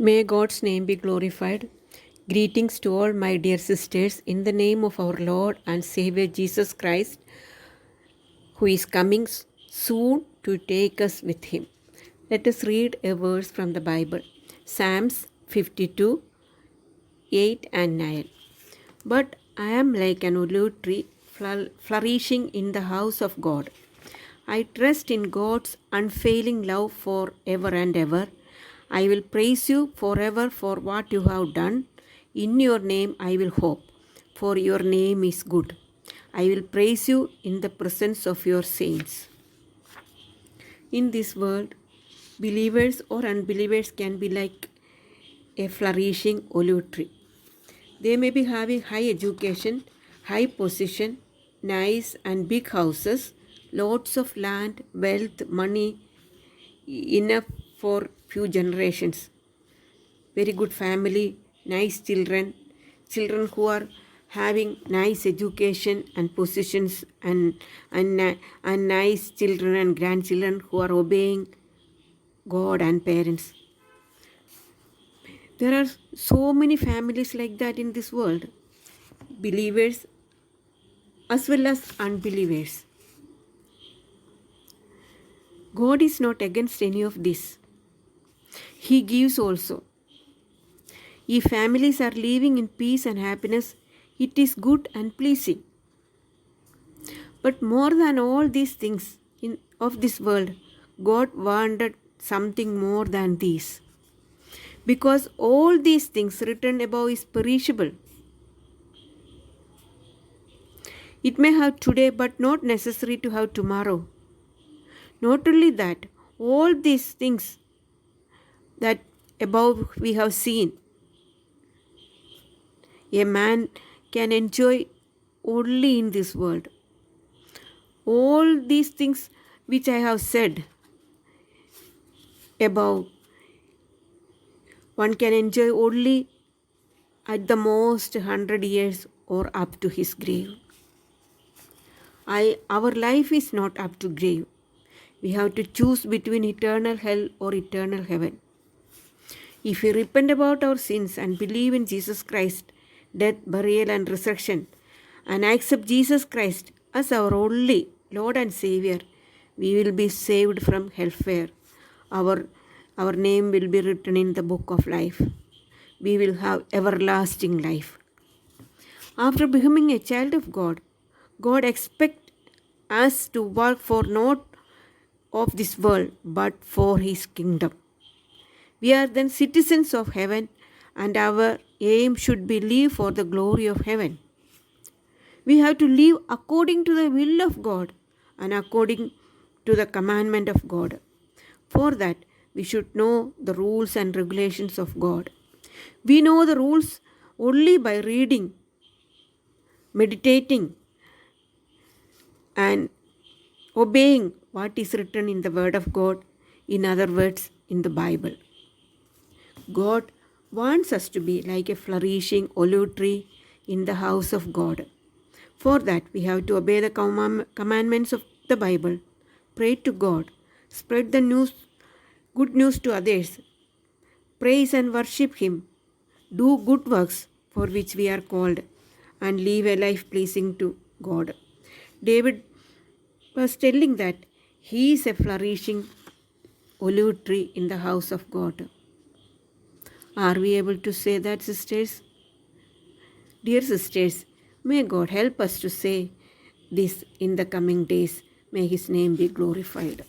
May God's name be glorified. Greetings to all my dear sisters in the name of our Lord and Savior Jesus Christ, who is coming soon to take us with him. Let us read a verse from the Bible. Psalms 52, 8 and 9. But I am like an olive tree flourishing in the house of God. I trust in God's unfailing love forever and ever. I will praise you forever for what you have done. In your name I will hope, for your name is good. I will praise you in the presence of your saints. In this world, believers or unbelievers can be like a flourishing olive tree. They may be having high education, high position, nice and big houses, lots of land, wealth, money, enough for few generations. Very good family, nice children, children who are having nice education and positions, and nice children and grandchildren who are obeying God and parents. There are so many families like that in this world, believers as well as unbelievers. God is not against any of this. He gives also. If families are living in peace and happiness, it is good and pleasing. But more than all these things of this world, God wanted something more than these. Because all these things written above is perishable. It may have today, but not necessary to have tomorrow. Not only that, all these things that above we have seen, a man can enjoy only in this world. All these things which I have said above, one can enjoy only at the most 100 years or up to his grave. Our life is not up to grave. We have to choose between eternal hell or eternal heaven. If we repent about our sins and believe in Jesus Christ, death, burial and resurrection, and accept Jesus Christ as our only Lord and Savior, we will be saved from hellfire. Our name will be written in the book of life. We will have everlasting life. After becoming a child of God, God expects us to work for not of this world, but for his kingdom. We are then citizens of heaven, and our aim should be live for the glory of heaven. We have to live according to the will of God and according to the commandment of God. For that, we should know the rules and regulations of God. We know the rules only by reading, meditating, and obeying what is written in the Word of God, in other words, in the Bible. God wants us to be like a flourishing olive tree in the house of God. For that, we have to obey the commandments of the Bible, pray to God, spread the good news to others, praise and worship him, do good works for which we are called, and live a life pleasing to God. David was telling that he is a flourishing olive tree in the house of God. Are we able to say that, sisters? Dear sisters, may God help us to say this in the coming days. May his name be glorified.